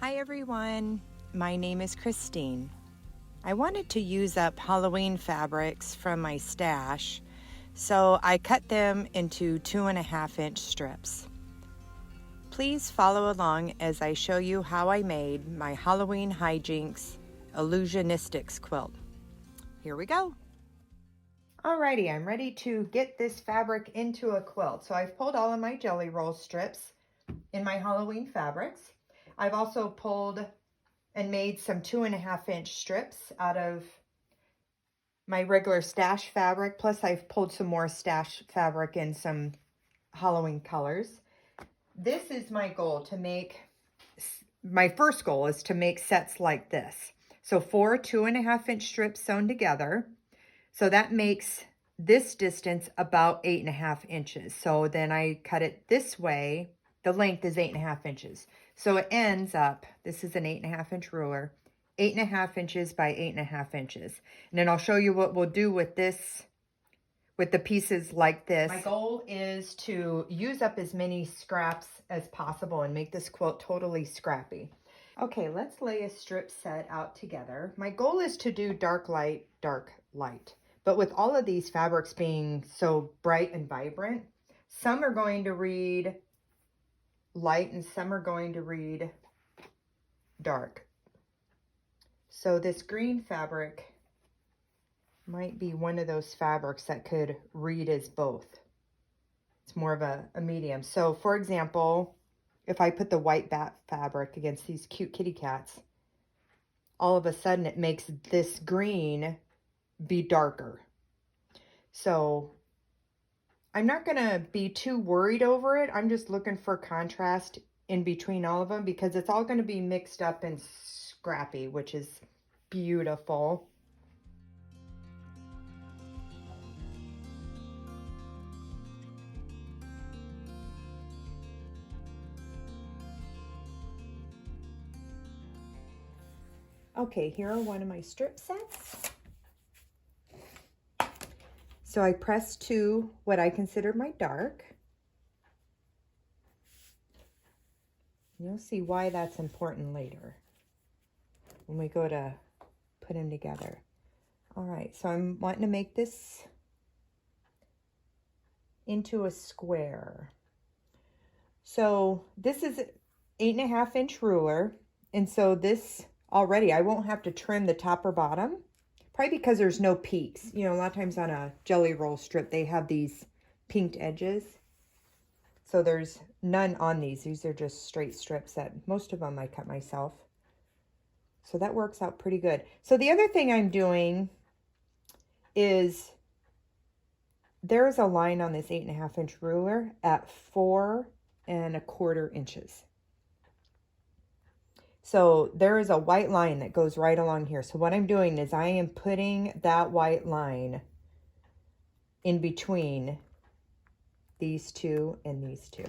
Hi everyone, my name is Christine. I wanted to use up Halloween fabrics from my stash, so I cut them into 2.5-inch strips. Please follow along as I show you how I made my Halloween Hijinx Illusionistics Quilt. Here we go. Alrighty, I'm ready to get this fabric into a quilt. So I've pulled all of my jelly roll strips in my Halloween fabrics. I've also pulled and made some 2.5-inch strips out of my regular stash fabric. Plus I've pulled some more stash fabric in some Halloween colors. This is my goal to make, my first goal is to make sets like this. So 4 2.5-inch strips sewn together. So that makes this distance about 8.5 inches. So then I cut it this way. The length is 8.5 inches. So it ends up, this is an 8.5-inch ruler, 8.5 inches by 8.5 inches. And then I'll show you what we'll do with this, with the pieces like this. My goal is to use up as many scraps as possible and make this quilt totally scrappy. Okay, let's lay a strip set out together. My goal is to do dark light, dark light. But with all of these fabrics being so bright and vibrant, some are going to read light and some are going to read dark. So this green fabric might be one of those fabrics that could read as both. It's more of a medium. So for example, if I put the white bat fabric against these cute kitty cats, all of a sudden it makes this green be darker. So I'm not going to be too worried over it. I'm just looking for contrast in between all of them because it's all going to be mixed up and scrappy, which is beautiful. Okay, here are one of my strip sets. So I pressed to what I consider my dark. You'll see why that's important later when we go to put them together. All right, so I'm wanting to make this into a square. So this is 8.5-inch ruler. And so this already, I won't have to trim the top or bottom. Probably because there's no peaks. You know, a lot of times on a jelly roll strip, they have these pinked edges. So there's none on these. These are just straight strips that most of them I cut myself. So that works out pretty good. So the other thing I'm doing is there's a line on this 8.5-inch ruler at 4.25 inches. So there is a white line that goes right along here. So what I'm doing is I am putting that white line in between these two and these two.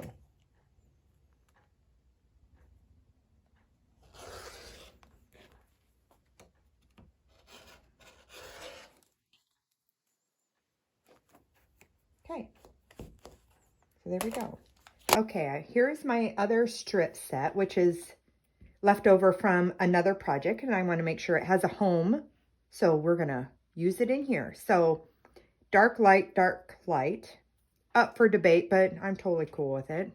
Okay, so there we go. Okay, here's my other strip set, which is left over from another project, and I want to make sure it has a home. So we're going to use it in here. So dark light, up for debate, but I'm totally cool with it.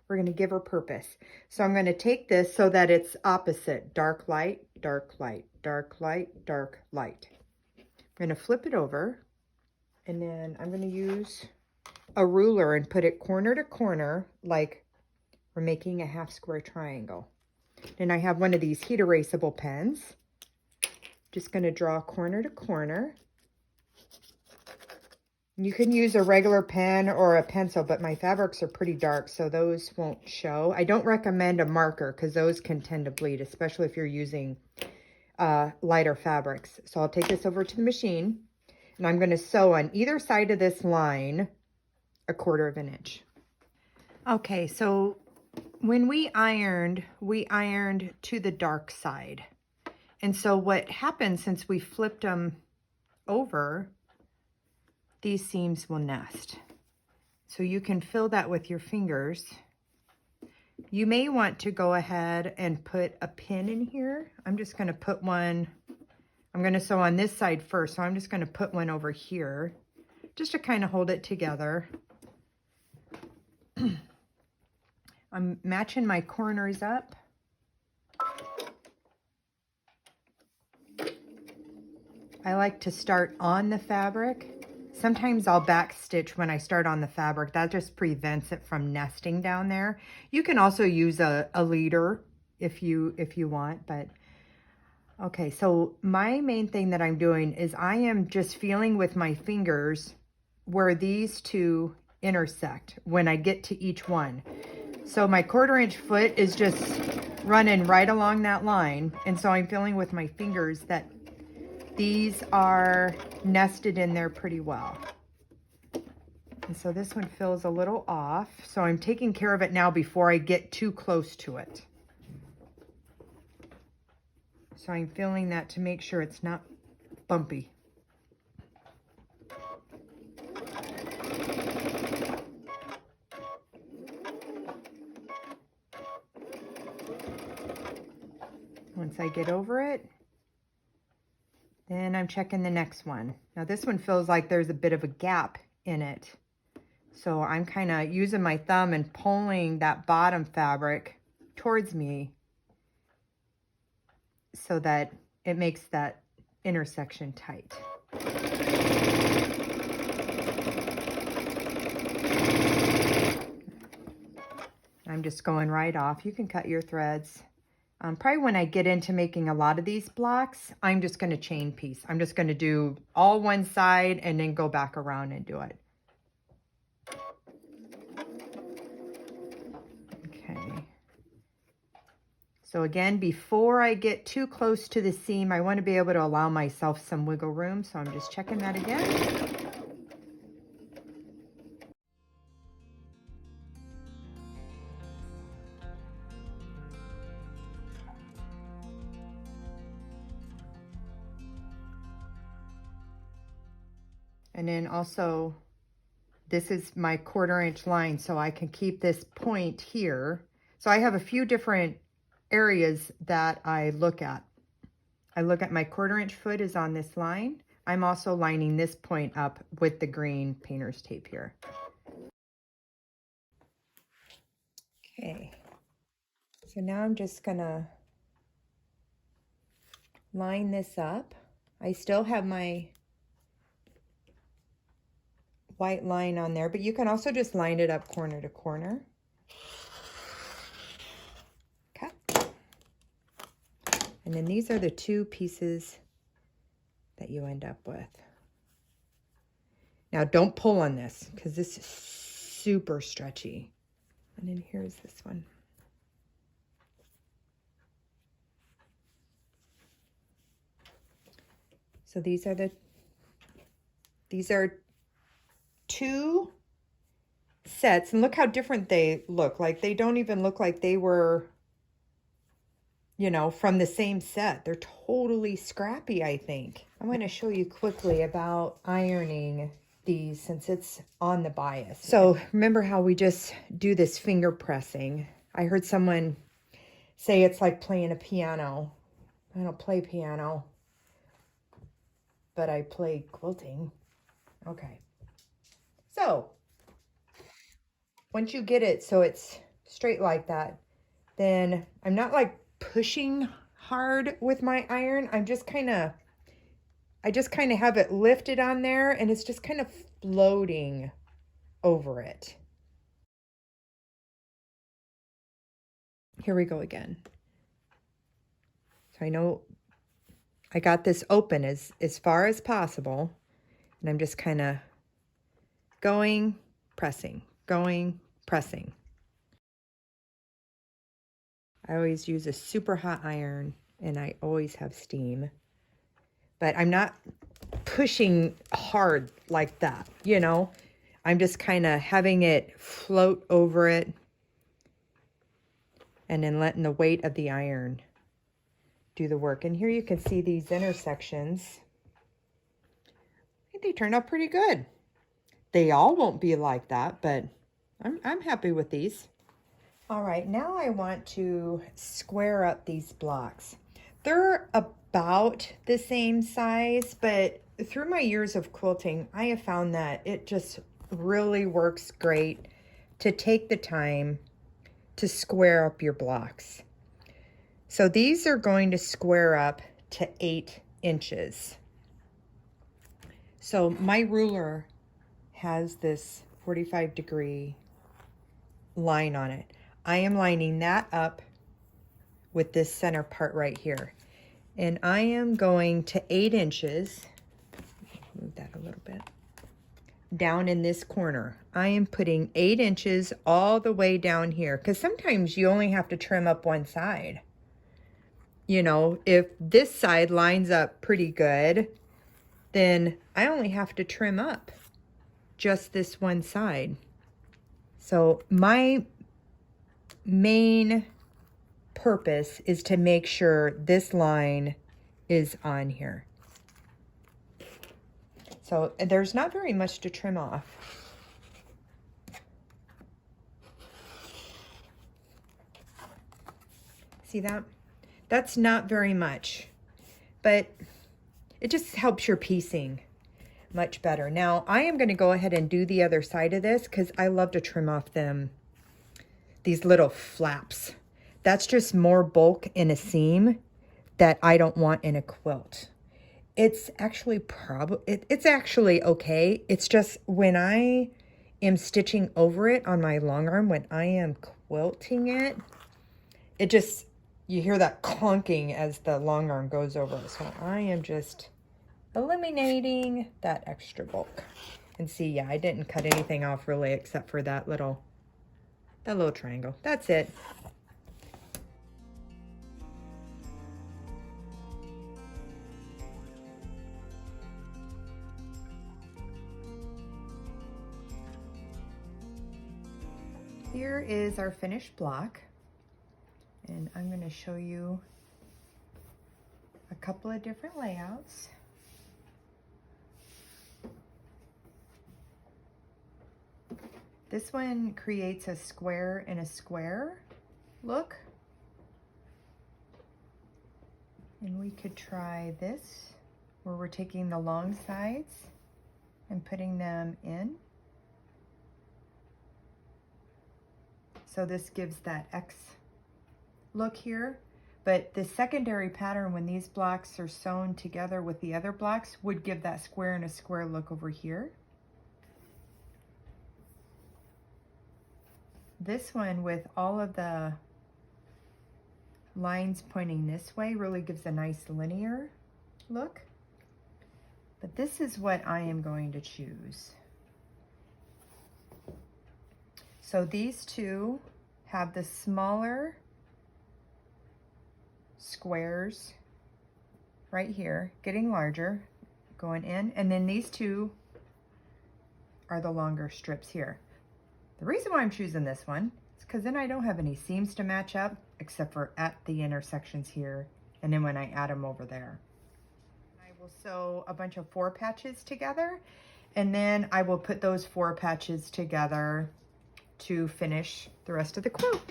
We're going to give her purpose. So I'm going to take this so that it's opposite. Dark light, dark light, dark light, dark light. I'm going to flip it over, and then I'm going to use a ruler and put it corner to corner like we're making a half square triangle. Then I have one of these heat erasable pens. Just going to draw corner to corner. You can use a regular pen or a pencil, but my fabrics are pretty dark, so those won't show. I don't recommend a marker because those can tend to bleed, especially if you're using lighter fabrics. So I'll take this over to the machine, and I'm going to sew on either side of this line 1/4 inch. Okay, so when we ironed to the dark side. And so what happened since we flipped them over, these seams will nest. So you can fill that with your fingers. You may want to go ahead and put a pin in here. I'm just going to put one, I'm going to sew on this side first, so I'm just going to put one over here just to kind of hold it together. I'm matching my corners up. I like to start on the fabric. Sometimes I'll back stitch when I start on the fabric. That just prevents it from nesting down there. You can also use a leader if you want, but okay. So my main thing that I'm doing is I am just feeling with my fingers where these two intersect when I get to each one. So my 1/4 inch foot is just running right along that line. And so I'm feeling with my fingers that these are nested in there pretty well. And so this one feels a little off. So I'm taking care of it now before I get too close to it. So I'm feeling that to make sure it's not bumpy. Once I get over it, then I'm checking the next one. Now this one feels like there's a bit of a gap in it. So I'm kind of using my thumb and pulling that bottom fabric towards me so that it makes that intersection tight. I'm just going right off. You can cut your threads. Probably when I get into making a lot of these blocks, I'm just going to chain piece. I'm just going to do all one side and then go back around and do it. Okay. So again, before I get too close to the seam, I want to be able to allow myself some wiggle room. So I'm just checking that again. And then also, this is my 1/4 inch line, so I can keep this point here. So I have a few different areas that I look at. I look at my 1/4 inch foot is on this line. I'm also lining this point up with the green painter's tape here. Okay, so now I'm just gonna line this up. I still have my white line on there, but you can also just line it up corner to corner. Okay. And then these are the two pieces that you end up with. Now don't pull on this because this is super stretchy. And then here's this one. So these are two sets, and look how different they look. Like they don't even look like they were, you know, from the same set. They're totally scrappy, I think. I'm going to show you quickly about ironing these since it's on the bias. So remember how we just do this finger pressing. I heard someone say it's like playing a piano. I don't play piano, but I play quilting. Okay. So once you get it so it's straight like that, then I'm not like pushing hard with my iron. I just kind of have it lifted on there and it's just kind of floating over it. Here we go again. So I know I got this open as far as possible, and I'm just kind of going, pressing, going, pressing. I always use a super hot iron and I always have steam, but I'm not pushing hard like that, you know. I'm just kind of having it float over it and then letting the weight of the iron do the work. And here you can see these intersections. I think they turned out pretty good. They all won't be like that, but I'm happy with these. All right, now I want to square up these blocks. They're about the same size, but through my years of quilting, I have found that it just really works great to take the time to square up your blocks. So these are going to square up to 8 inches. So my ruler has this 45-degree line on it. I am lining that up with this center part right here. And I am going to 8 inches, move that a little bit, down in this corner. I am putting 8 inches all the way down here, because sometimes you only have to trim up one side. You know, if this side lines up pretty good, then I only have to trim up just this one side. So my main purpose is to make sure this line is on here. So there's not very much to trim off. See that? That's not very much, but it just helps your piecing much better. Now I am going to go ahead and do the other side of this because I love to trim off these little flaps. That's just more bulk in a seam that I don't want in a quilt. It's actually it's actually okay. It's just when I am stitching over it on my long arm, when I am quilting it, it just, you hear that clunking as the long arm goes over it. So I am just eliminating that extra bulk. And see, yeah, I didn't cut anything off really except for that little triangle. That's it. Here is our finished block, and I'm going to show you a couple of different layouts. This one creates a square in a square look, and we could try this where we're taking the long sides and putting them in. So this gives that X look here, but the secondary pattern, when these blocks are sewn together with the other blocks, would give that square in a square look over here. This one with all of the lines pointing this way really gives a nice linear look. But this is what I am going to choose. So these two have the smaller squares right here, getting larger, going in, and then these two are the longer strips here. The reason why I'm choosing this one is because then I don't have any seams to match up except for at the intersections here, and then when I add them over there. I will sew a bunch of 4 patches together, and then I will put those 4 patches together to finish the rest of the quilt.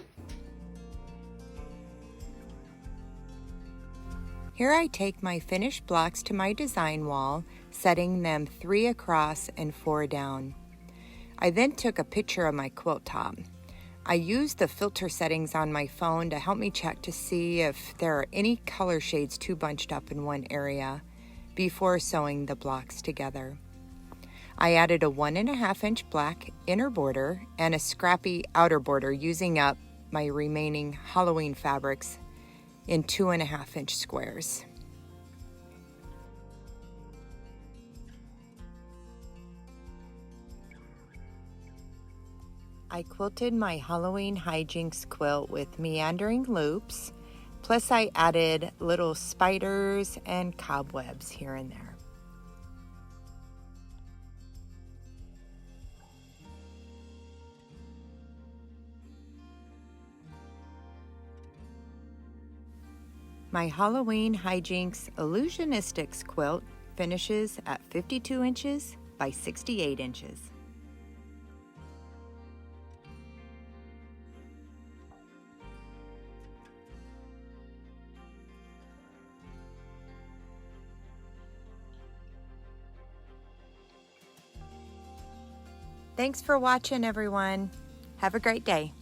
Here I take my finished blocks to my design wall, setting them 3 across and 4 down. I then took a picture of my quilt top. I used the filter settings on my phone to help me check to see if there are any color shades too bunched up in one area before sewing the blocks together. I added a 1.5 inch black inner border and a Scrappy outer border, using up my remaining Halloween fabrics in 2.5 inch squares. I quilted my Halloween Hijinx quilt with meandering loops, plus I added little spiders and cobwebs here and there. My Halloween Hijinx Illusionistics Quilt finishes at 52 inches by 68 inches. Thanks for watching, everyone. Have a great day.